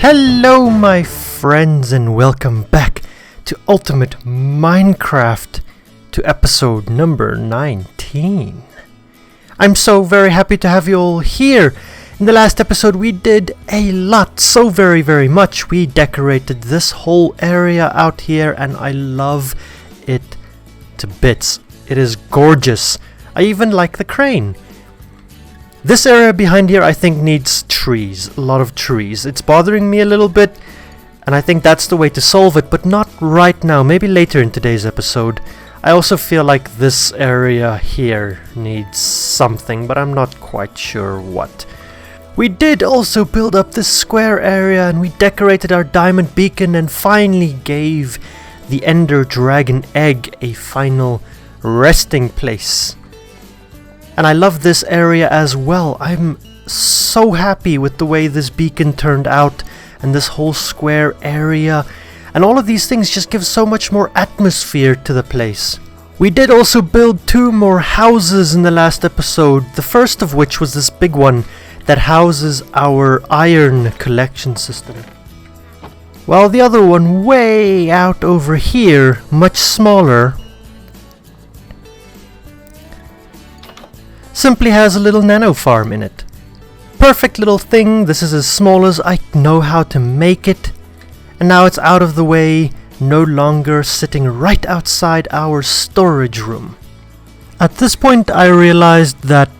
Hello my friends and welcome back to Ultimate Minecraft, to episode number 19. I'm so very happy to have you all here. In the last episode we did a lot, so very much. We decorated this whole area out here and I love it to bits. It is gorgeous. I even like the crane. This area behind here I think needs trees, a lot of trees. It's bothering me a little bit and I think that's the way to solve it, but not right now, maybe later in today's episode. I also feel like this area here needs something, but I'm not quite sure what. We did also build up this square area and we decorated our diamond beacon and finally gave the Ender Dragon egg a final resting place. And I love this area as well. I'm so happy with the way this beacon turned out and this whole square area. And all of these things just give so much more atmosphere to the place. We did also build 2 more houses in the last episode. The first of which was this big one that houses our iron collection system. While the other one way out over here, much smaller, simply has a little nano farm in it. Perfect little thing. This is as small as I know how to make it. And now it's out of the way, no longer sitting right outside our storage room. At this point I realized that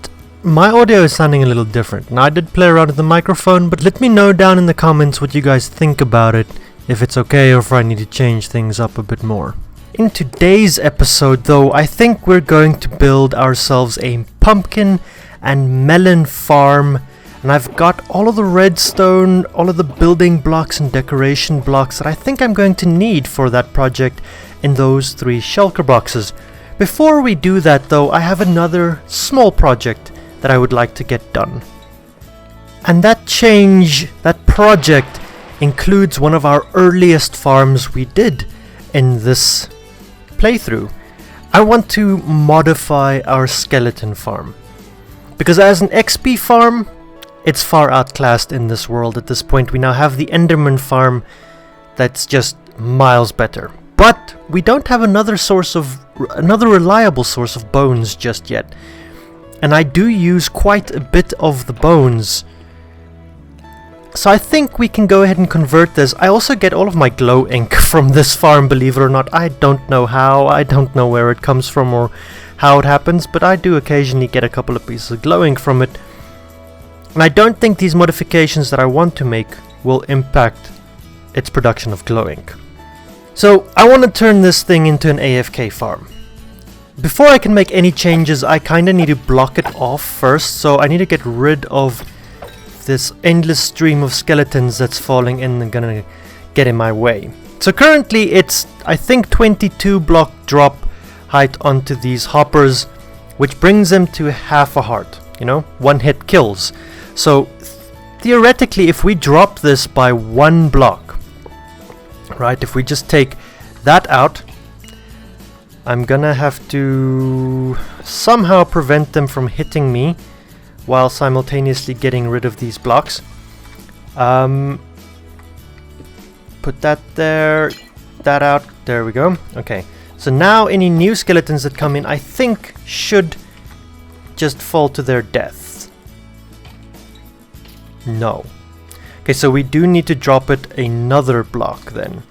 my audio is sounding a little different. Now I did play around with the microphone, but let me know down in the comments what you guys think about it. If it's okay or if I need to change things up a bit more. In today's episode though, I think we're going to build ourselves a pumpkin and melon farm, and I've got all of the redstone, all of the building blocks and decoration blocks that I think I'm going to need for that project in those 3 shulker boxes. Before we do that though, I have another small project that I would like to get done. And that project includes one of our earliest farms we did in this playthrough. I want to modify our skeleton farm, because as an XP farm it's far outclassed in this world at this point. We now have the Enderman farm that's just miles better, but we don't have another reliable source of bones just yet, and I do use quite a bit of the bones. So I think we can go ahead and convert this. I also get all of my glow ink from this farm, believe it or not. I don't know how, I don't know where it comes from or how it happens, but I do occasionally get a couple of pieces of glow ink from it. And I don't think these modifications that I want to make will impact its production of glow ink. So I want to turn this thing into an AFK farm. Before I can make any changes, I kinda need to block it off first, so I need to get rid of this endless stream of skeletons that's falling in and gonna get in my way. So currently it's, I think, 22 block drop height onto these hoppers, which brings them to half a heart, you know, 1 hit kills. So theoretically if we drop this by 1 block, right, if we just take that out, I'm gonna have to somehow prevent them from hitting me while simultaneously getting rid of these blocks. Put that there, that out, there we go. Okay, so now any new skeletons that come in I think should just fall to their death. No. Okay, so we do need to drop it another block then.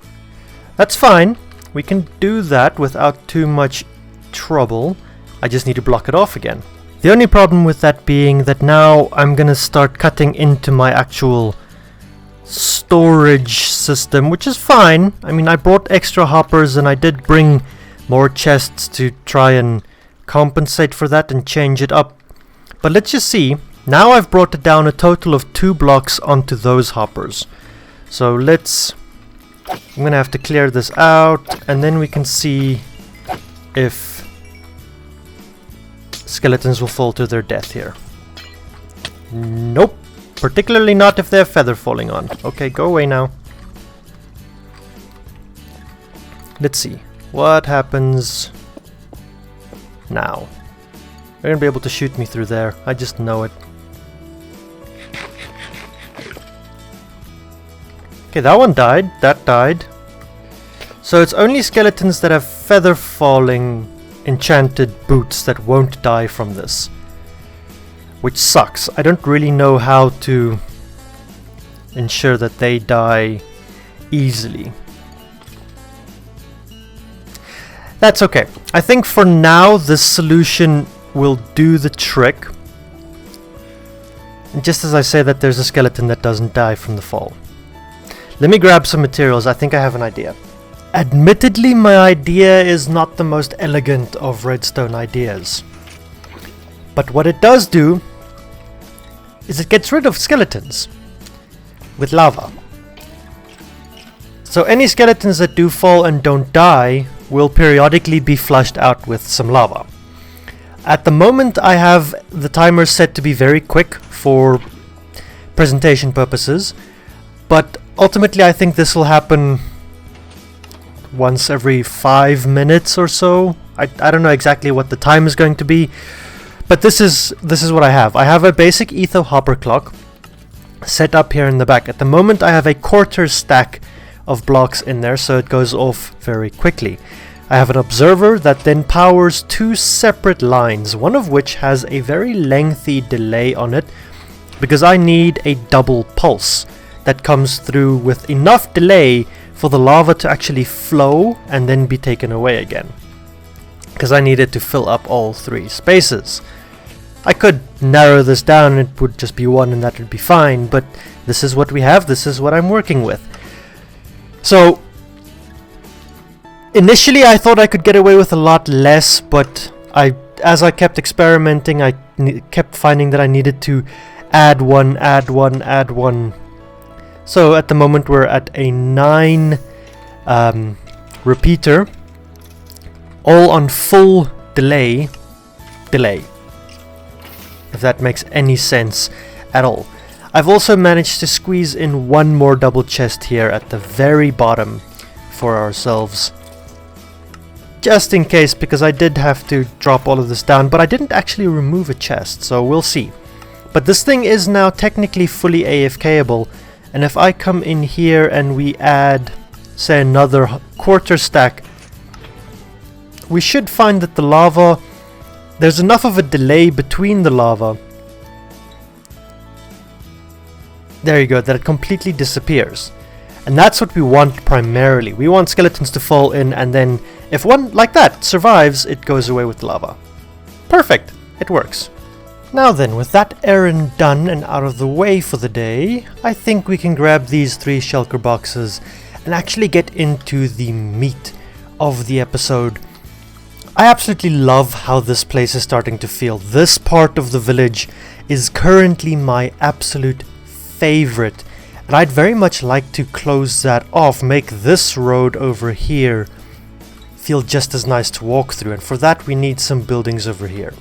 That's fine, we can do that without too much trouble. I just need to block it off again. The only problem with that being that now I'm gonna start cutting into my actual storage system, which is fine. I mean, I brought extra hoppers and I did bring more chests to try and compensate for that and change it up. But let's just see. Now I've brought it down a total of 2 blocks onto those hoppers. So I'm gonna have to clear this out and then we can see if skeletons will fall to their death here. Nope. Particularly not if they have feather falling on. Okay, go away now. Let's see. What happens now? They're gonna be able to shoot me through there. I just know it. Okay, that one died. That died. So it's only skeletons that have feather falling enchanted boots that won't die from this. Which sucks. I don't really know how to ensure that they die easily. That's okay. I think for now this solution will do the trick. And just as I say that, there's a skeleton that doesn't die from the fall. Let me grab some materials. I think I have an idea. Admittedly, my idea is not the most elegant of redstone ideas. But what it does do is it gets rid of skeletons with lava. So any skeletons that do fall and don't die will periodically be flushed out with some lava. At the moment I have the timer set to be very quick for presentation purposes, but ultimately I think this will happen once every 5 minutes or so. I don't know exactly what the time is going to be, but this is what I have. I have a basic etho hopper clock set up here in the back. At the moment I have a quarter stack of blocks in there, so it goes off very quickly. I have an observer that then powers 2 separate lines, one of which has a very lengthy delay on it because I need a double pulse that comes through with enough delay for the lava to actually flow and then be taken away again, because I need it to fill up all 3 spaces. I could narrow this down, it would just be 1 and that would be fine, but this is what we have, this is what I'm working with. So initially I thought I could get away with a lot less, but as I kept experimenting, I kept finding that I needed to add one. So at the moment we're at a 9 repeater, all on full delay, if that makes any sense at all. I've also managed to squeeze in 1 more double chest here at the very bottom for ourselves, just in case, because I did have to drop all of this down, but I didn't actually remove a chest, so we'll see. But this thing is now technically fully AFKable, and if I come in here and we add, say, another quarter stack, we should find that the lava, there's enough of a delay between the lava, there you go, that it completely disappears. And that's what we want primarily. We want skeletons to fall in, and then if one like that survives, it goes away with the lava. Perfect, it works. Now then, with that errand done and out of the way for the day, I think we can grab these 3 shulker boxes and actually get into the meat of the episode. I absolutely love how this place is starting to feel. This part of the village is currently my absolute favorite, and I'd very much like to close that off, make this road over here feel just as nice to walk through, and for that we need some buildings over here.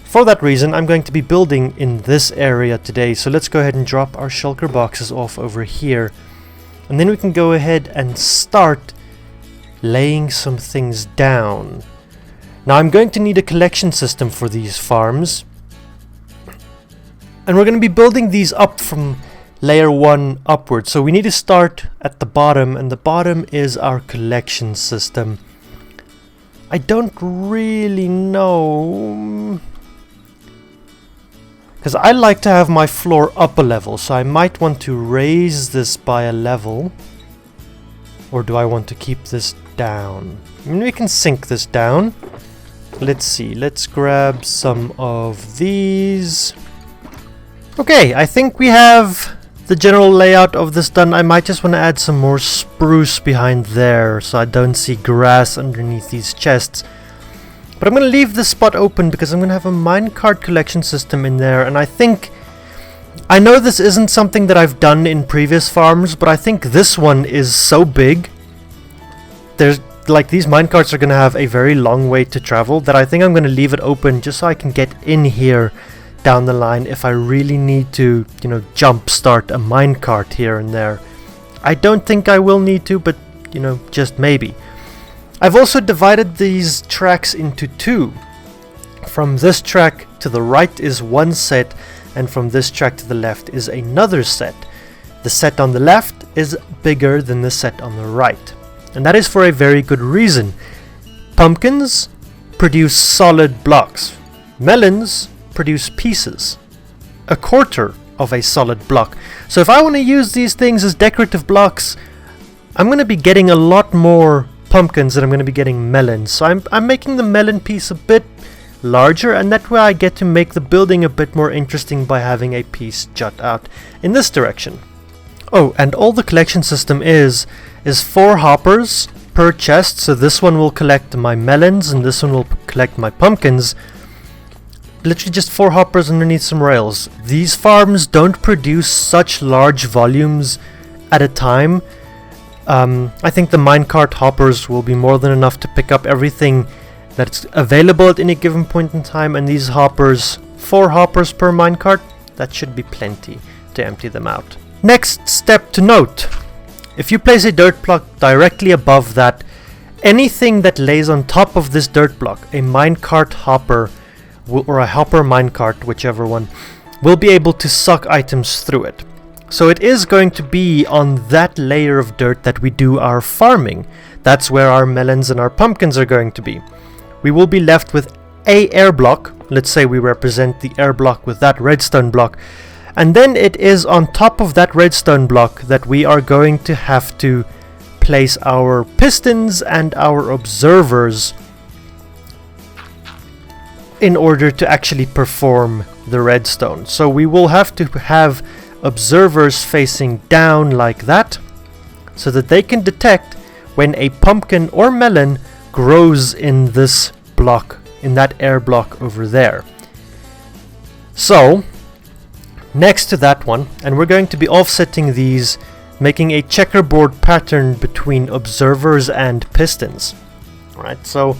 For that reason, I'm going to be building in this area today, so let's go ahead and drop our shulker boxes off over here, and then we can go ahead and start laying some things down. Now I'm going to need a collection system for these farms, and we're going to be building these up from layer 1 upwards, so we need to start at the bottom, and the bottom is our collection system. I don't really know, because I like to have my floor up a level, so I might want to raise this by a level, or do I want to keep this down? I mean, we can sink this down. Let's see, let's grab some of these. Okay, I think we have the general layout of this done. I might just want to add some more spruce behind there so I don't see grass underneath these chests. But I'm going to leave this spot open because I'm going to have a minecart collection system in there, and I know this isn't something that I've done in previous farms, but I think this one is so big. There's like, these minecarts are going to have a very long way to travel that I think I'm going to leave it open just so I can get in here down the line if I really need to, you know, jump start a minecart here and there. I don't think I will need to, but, you know, just maybe. I've also divided these tracks into 2. From this track to the right is one set, and from this track to the left is another set. The set on the left is bigger than the set on the right. And that is for a very good reason. Pumpkins produce solid blocks. Melons produce pieces. A quarter of a solid block. So if I want to use these things as decorative blocks, I'm going to be getting a lot more pumpkins than I'm going to be getting melons. So I'm making the melon piece a bit larger, and that way I get to make the building a bit more interesting by having a piece jut out in this direction. Oh, and all the collection system is 4 hoppers per chest. So this one will collect my melons and this one will collect my pumpkins. Literally just 4 hoppers underneath some rails. These farms don't produce such large volumes at a time. I think the minecart hoppers will be more than enough to pick up everything that's available at any given point in time, and these hoppers, 4 hoppers per minecart, that should be plenty to empty them out. Next step to note: if you place a dirt block directly above that, anything that lays on top of this dirt block, a minecart hopper or a hopper minecart, whichever one, will be able to suck items through it. So it is going to be on that layer of dirt that we do our farming. That's where our melons and our pumpkins are going to be. We will be left with a air block. Let's say we represent the air block with that redstone block. And then it is on top of that redstone block that we are going to have to place our pistons and our observers in order to actually perform the redstone. So we will have to have observers facing down like that, so that they can detect when a pumpkin or melon grows in this block, in that air block over there. So next to that one, and we're going to be offsetting these, making a checkerboard pattern between observers and pistons. Alright, so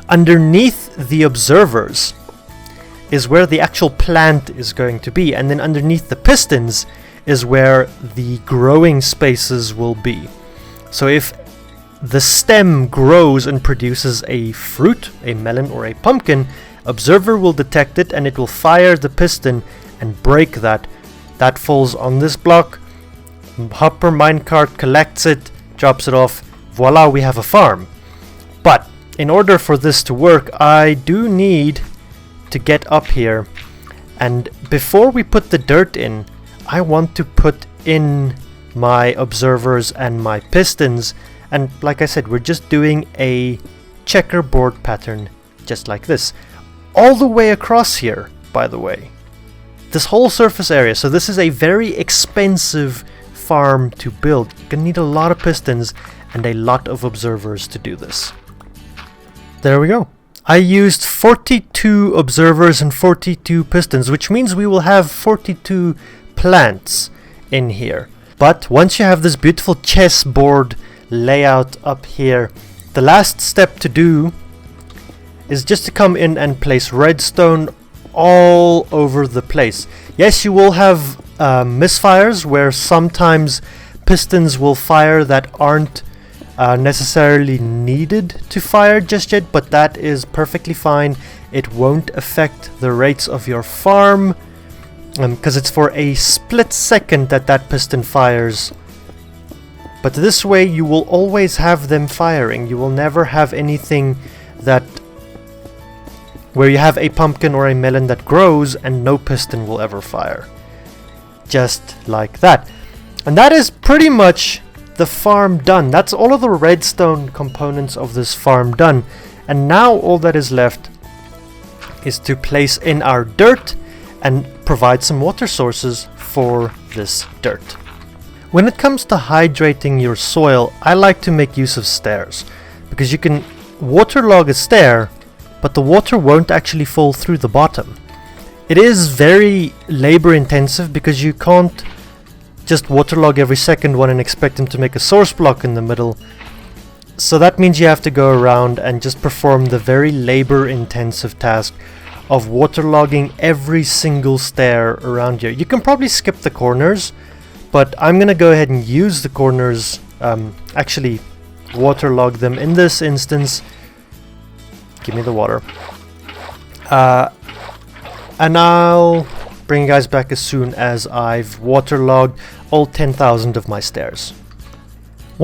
underneath the observers is where the actual plant is going to be, and then underneath the pistons is where the growing spaces will be. So if the stem grows and produces a fruit, a melon or a pumpkin, observer will detect it and it will fire the piston and break that. That falls on this block. Hopper minecart collects it, drops it off. Voila, we have a farm. But in order for this to work, I do need to get up here, and before we put the dirt in, I want to put in my observers and my pistons. And like I said, we're just doing a checkerboard pattern just like this all the way across here, by the way, this whole surface area. So this is a very expensive farm to build. You're gonna need a lot of pistons and a lot of observers to do this. There we go. I used 42 observers and 42 pistons, which means we will have 42 plants in here. But once you have this beautiful chessboard layout up here, the last step to do is just to come in and place redstone all over the place. Yes, you will have misfires where sometimes pistons will fire that aren't necessarily needed to fire just yet, but that is perfectly fine. It won't affect the rates of your farm, because it's for a split second that piston fires. But this way you will always have them firing. You will never have anything that where you have a pumpkin or a melon that grows and no piston will ever fire. Just like that. And that is pretty much the farm done. That's all of the redstone components of this farm done. And now all that is left is to place in our dirt and provide some water sources for this dirt. When it comes to hydrating your soil, I like to make use of stairs, because you can waterlog a stair, but the water won't actually fall through the bottom. It is very labor intensive because you can't just waterlog every second one and expect them to make a source block in the middle. So that means you have to go around and just perform the very labor intensive task of waterlogging every single stair around here. You can probably skip the corners, but I'm gonna go ahead and use the corners, actually waterlog them in this instance. Give me the water. And I'll bring you guys back as soon as I've waterlogged all 10,000 of my stairs.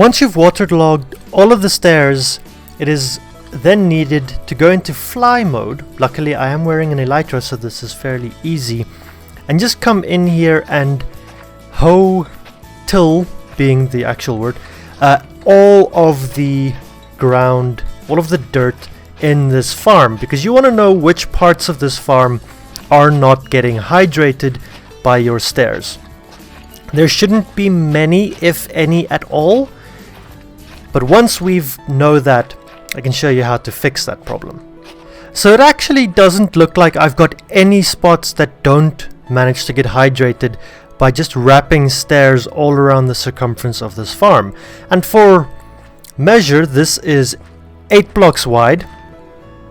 Once you've waterlogged all of the stairs, it is then needed to go into fly mode. Luckily I am wearing an elytra, so this is fairly easy. And just come in here and till, being the actual word, all of the ground, all of the dirt in this farm, because you want to know which parts of this farm are not getting hydrated by your stairs. There shouldn't be many, if any at all, but once we've know that, I can show you how to fix that problem. So it actually doesn't look like I've got any spots that don't manage to get hydrated by just wrapping stairs all around the circumference of this farm. And for measure, this is 8 blocks wide,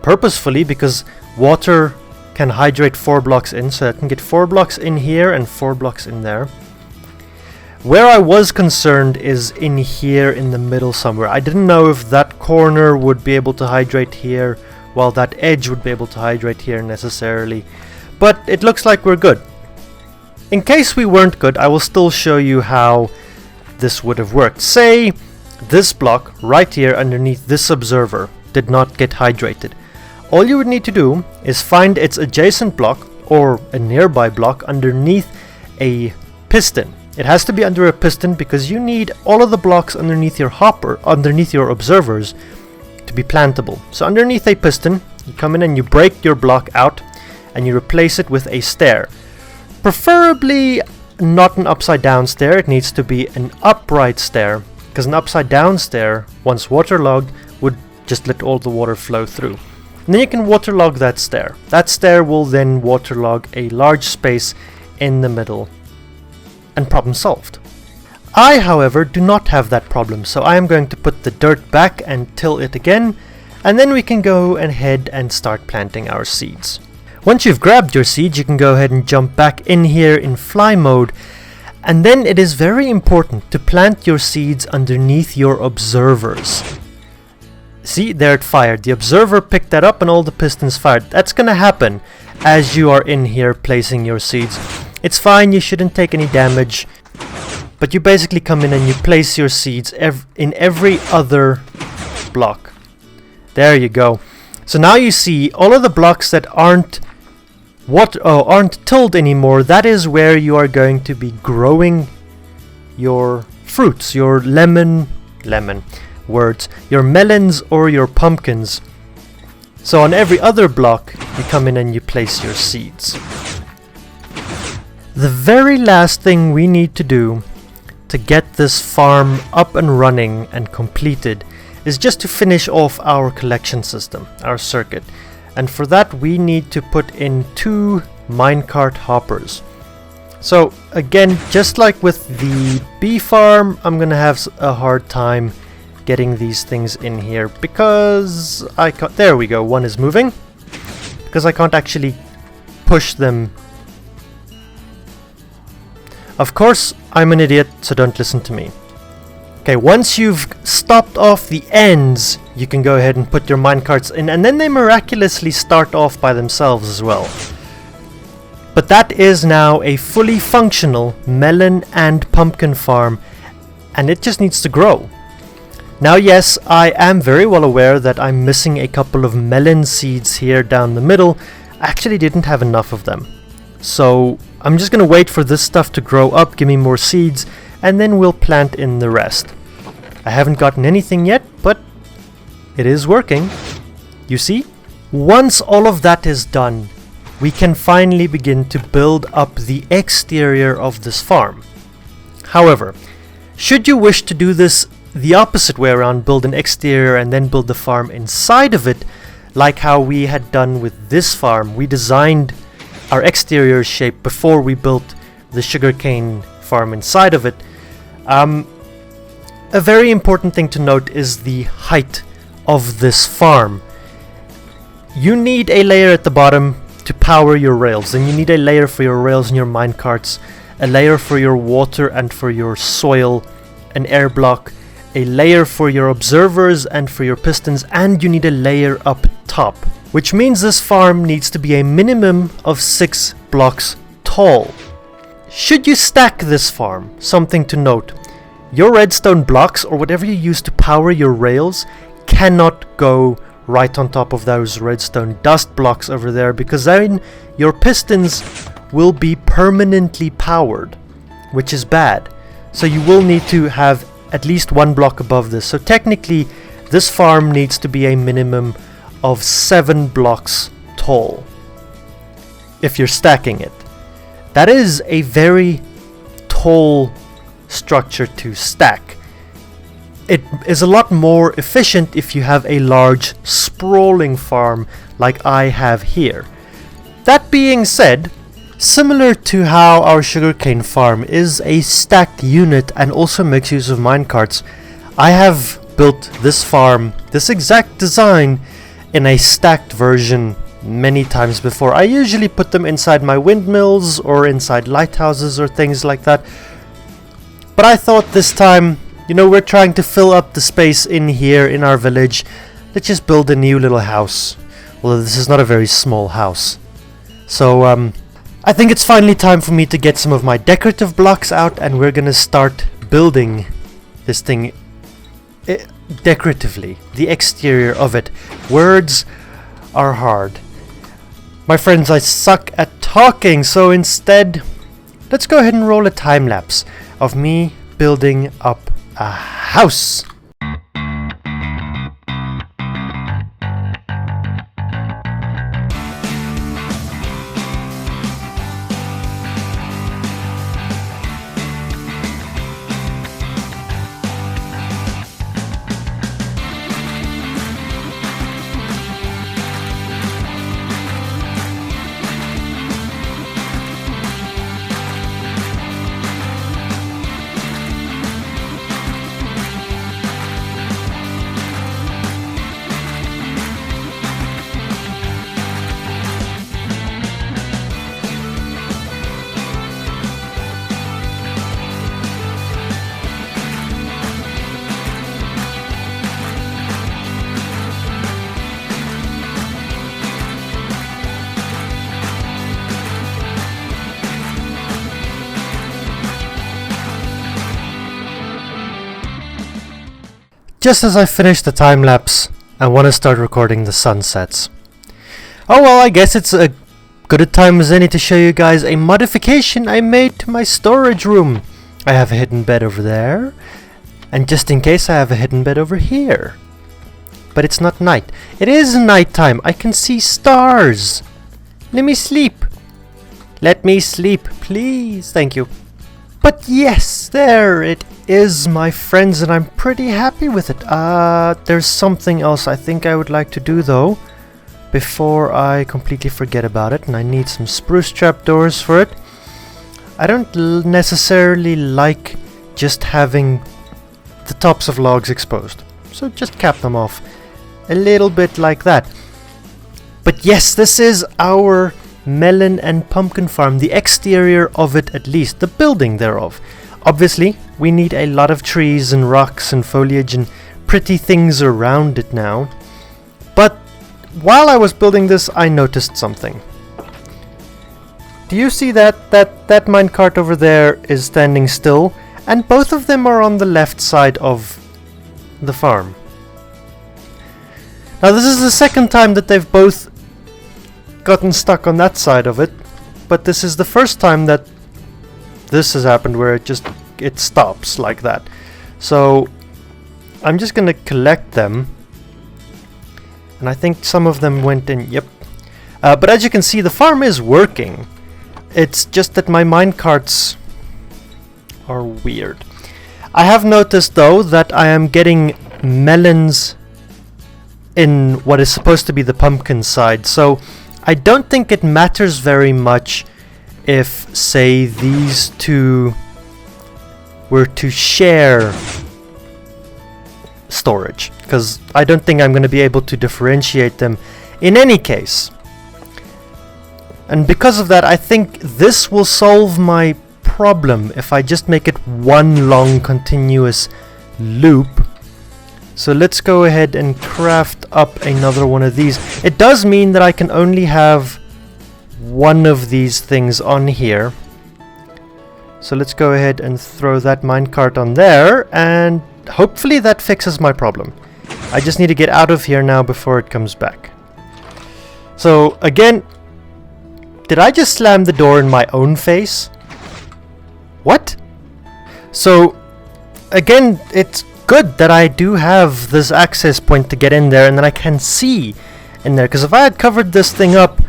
purposefully, because water can hydrate 4 blocks in, so I can get 4 blocks in here and 4 blocks in there. Where I was concerned is in here in the middle somewhere. I didn't know if that corner would be able to hydrate here, while that edge would be able to hydrate here necessarily. But it looks like we're good. In case we weren't good, I will still show you how this would have worked. Say this block right here underneath this observer did not get hydrated. All you would need to do is find its adjacent block or a nearby block underneath a piston. It has to be under a piston because you need all of the blocks underneath your hopper, underneath your observers, to be plantable. So underneath a piston, you come in and you break your block out and you replace it with a stair. Preferably not an upside down stair, it needs to be an upright stair, because an upside down stair, once waterlogged, would just let all the water flow through. And then you can waterlog that stair. That stair will then waterlog a large space in the middle. And problem solved. I, however, do not have that problem, so I am going to put the dirt back and till it again, and then we can go ahead and start planting our seeds. Once you've grabbed your seeds, you can go ahead and jump back in here in fly mode, and then it is very important to plant your seeds underneath your observers. See, there it fired. The observer picked that up and all the pistons fired. That's gonna happen as you are in here placing your seeds. It's fine, you shouldn't take any damage, but you basically come in and you place your seeds in every other block. There you go. So now you see all of the blocks that aren't tilled anymore. That is where you are going to be growing your fruits, your your melons or your pumpkins. So on every other block, you come in and you place your seeds. The very last thing we need to do to get this farm up and running and completed is just to finish off our collection system, our circuit. And for that we need to put in 2 minecart hoppers. So again, just like with the bee farm, I'm gonna have a hard time getting these things in here because I can't. There we go, one is moving. Because I can't actually push them. Of course, I'm an idiot, so don't listen to me. Okay, once you've stopped off the ends, you can go ahead and put your minecarts in, and then they miraculously start off by themselves as well. But that is now a fully functional melon and pumpkin farm, and it just needs to grow. Now yes, I am very well aware that I'm missing a couple of melon seeds here down the middle. I actually didn't have enough of them. So I'm just gonna wait for this stuff to grow up, give me more seeds, and then we'll plant in the rest. I haven't gotten anything yet, but it is working. You see? Once all of that is done, we can finally begin to build up the exterior of this farm. However, should you wish to do this the opposite way around, build an exterior and then build the farm inside of it, like how we had done with this farm, we designed our exterior shape before we built the sugarcane farm inside of it. A very important thing to note is the height of this farm. You need a layer at the bottom to power your rails, then you need a layer for your rails and your minecarts, a layer for your water and for your soil, an air block, a layer for your observers and for your pistons, and you need a layer up top. Which means this farm needs to be a minimum of 6 blocks tall. Should you stack this farm, something to note, your redstone blocks or whatever you use to power your rails cannot go right on top of those redstone dust blocks over there, because then your pistons will be permanently powered, which is bad. So you will need to have at least one block above this. So technically this farm needs to be a minimum of 7 blocks tall if you're stacking it. That is a very tall structure to stack. It is a lot more efficient if you have a large sprawling farm like I have here. That being said, similar to how our sugarcane farm is a stacked unit and also makes use of minecarts, I have built this farm, this exact design, in a stacked version many times before. I usually put them inside my windmills or inside lighthouses or things like that. But I thought this time, you know, we're trying to fill up the space in here in our village. Let's just build a new little house. Although this is not a very small house. So, I think it's finally time for me to get some of my decorative blocks out, and we're gonna start building this thing decoratively. The exterior of it. Words are hard. My friends, I suck at talking, so instead, let's go ahead and roll a time lapse of me building up a house. Just as I finish the time lapse, I want to start recording the sunsets. Oh well, I guess it's a good a time as any to show you guys a modification I made to my storage room. I have a hidden bed over there, and just in case I have a hidden bed over here. But it's not night. It is nighttime. I can see stars. Let me sleep. Let me sleep, please. Thank you. But yes, there it is, my friends, and I'm pretty happy with it. There's something else I think I would like to do though, before I completely forget about it, and I need some spruce trapdoors for it. I don't necessarily like just having the tops of logs exposed, so just cap them off a little bit like that. But yes, this is our melon and pumpkin farm, the exterior of it at least, the building thereof. Obviously, we need a lot of trees and rocks and foliage and pretty things around it now. But while I was building this, I noticed something. Do you see that minecart over there is standing still? And both of them are on the left side of the farm. Now this is the second time that they've both gotten stuck on that side of it, but this is the first time that this has happened where it stops like that. So I'm just gonna collect them, and I think some of them went in. Yep. But as you can see, the farm is working. It's just that my minecarts are weird. I have noticed though that I am getting melons in what is supposed to be the pumpkin side, so I don't think it matters very much if, say, these two were to share storage, because I don't think I'm going to be able to differentiate them in any case. And because of that, I think this will solve my problem if I just make it one long continuous loop. So let's go ahead and craft up another one of these. It does mean that I can only have one of these things on here, So let's go ahead and throw that minecart on there, and hopefully that fixes my problem. I just need to get out of here now before it comes back. So again, did I just slam the door in my own face? What? So again, it's good that I do have this access point to get in there and that I can see in there, because if I had covered this thing up,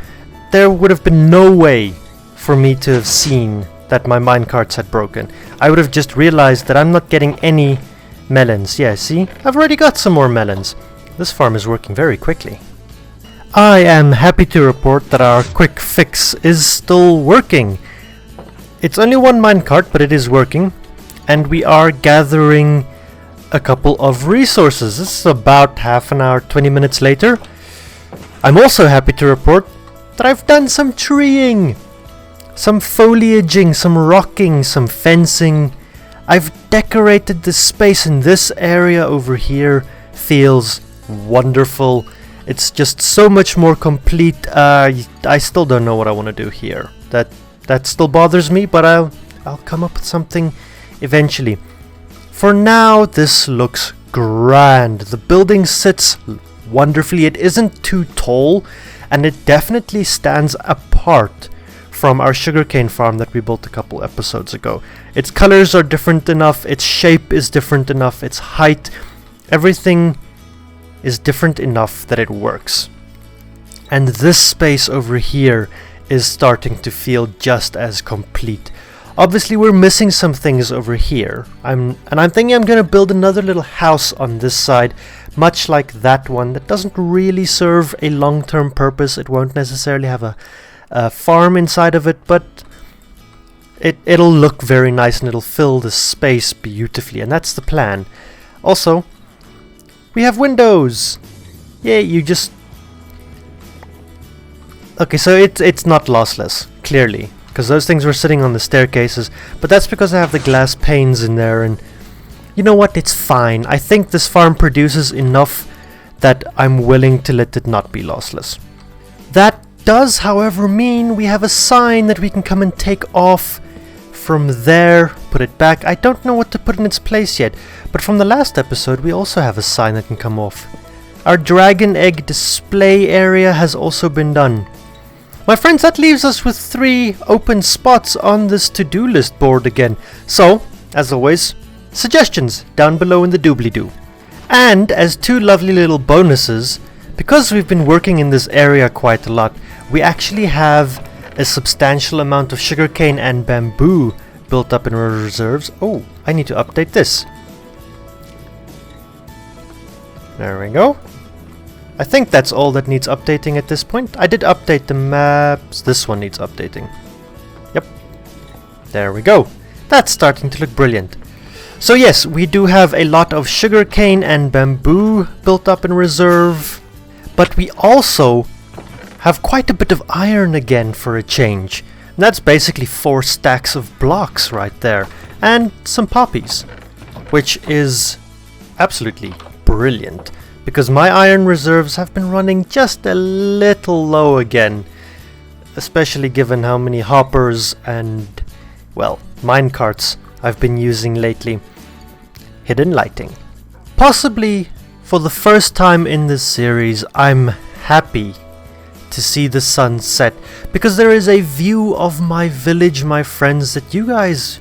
there would have been no way for me to have seen that my minecarts had broken. I would have just realized that I'm not getting any melons. Yeah, see? I've already got some more melons. This farm is working very quickly. I am happy to report that our quick fix is still working. It's only one minecart, but it is working. And we are gathering a couple of resources. This is about half an hour, 20 minutes later. I'm also happy to report that I've done some treeing, some foliaging, some rocking, some fencing. I've decorated the space in this area over here. Feels wonderful. It's just so much more complete. I still don't know what I want to do here. That still bothers me, but I'll come up with something eventually. For now, this looks grand. The building sits wonderfully. It isn't too tall, and it definitely stands apart from our sugarcane farm that we built a couple episodes ago. Its colors are different enough, its shape is different enough, its height, everything is different enough that it works. And this space over here is starting to feel just as complete. Obviously we're missing some things over here. I'm thinking I'm going to build another little house on this side, much like that one, that doesn't really serve a long-term purpose. It won't necessarily have a farm inside of it, but it'll look very nice and it'll fill the space beautifully, and that's the plan. Also, we have windows. Yeah, you just... Okay, so it's not lossless, clearly, because those things were sitting on the staircases, but that's because I have the glass panes in there, and you know what, it's fine. I think this farm produces enough that I'm willing to let it not be lossless. That does, however, mean we have a sign that we can come and take off from there, put it back. I don't know what to put in its place yet, but from the last episode we also have a sign that can come off. Our dragon egg display area has also been done. My friends, that leaves us with 3 open spots on this to-do list board again. So, as always, suggestions down below in the doobly-doo. And as 2 lovely little bonuses, because we've been working in this area quite a lot, we actually have a substantial amount of sugarcane and bamboo built up in our reserves. Oh, I need to update this. There we go. I think that's all that needs updating at this point. I did update the maps. This one needs updating. Yep. There we go. That's starting to look brilliant. So yes, we do have a lot of sugarcane and bamboo built up in reserve, but we also have quite a bit of iron again for a change. And that's basically 4 stacks of blocks right there, and some poppies, which is absolutely brilliant, because my iron reserves have been running just a little low again, especially given how many hoppers and, well, minecarts I've been using lately. Hidden lighting. Possibly for the first time in this series, I'm happy to see the sun set, because there is a view of my village, my friends, that you guys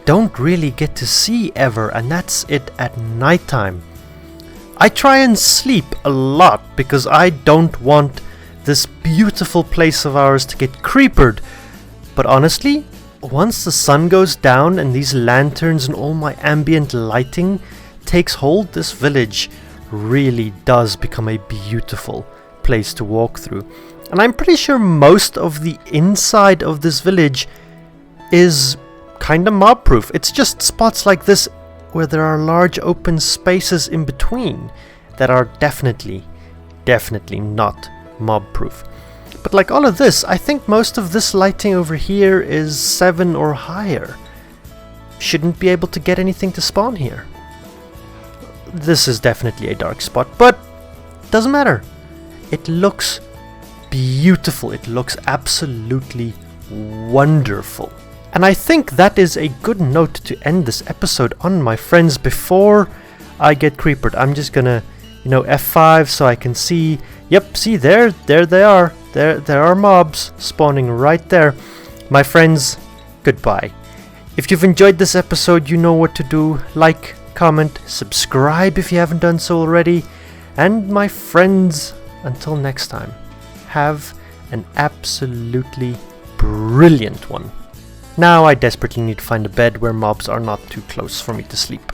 don't really get to see ever, and that's it at nighttime. I try and sleep a lot because I don't want this beautiful place of ours to get creepered, but honestly, once the sun goes down and these lanterns and all my ambient lighting takes hold, this village really does become a beautiful place to walk through. And I'm pretty sure most of the inside of this village is kinda mob proof. It's just spots like this where there are large open spaces in between that are definitely not mob proof. But like all of this, I think most of this lighting over here is 7 or higher. Shouldn't be able to get anything to spawn here. This is definitely a dark spot, but doesn't matter. It looks beautiful. It looks absolutely wonderful. And I think that is a good note to end this episode on, my friends, before I get creepered. I'm just gonna, F5 so I can see. Yep, see there they are. There are mobs spawning right there. My friends, goodbye. If you've enjoyed this episode, you know what to do. Like, comment, subscribe if you haven't done so already. And my friends, until next time, have an absolutely brilliant one. Now I desperately need to find a bed where mobs are not too close for me to sleep.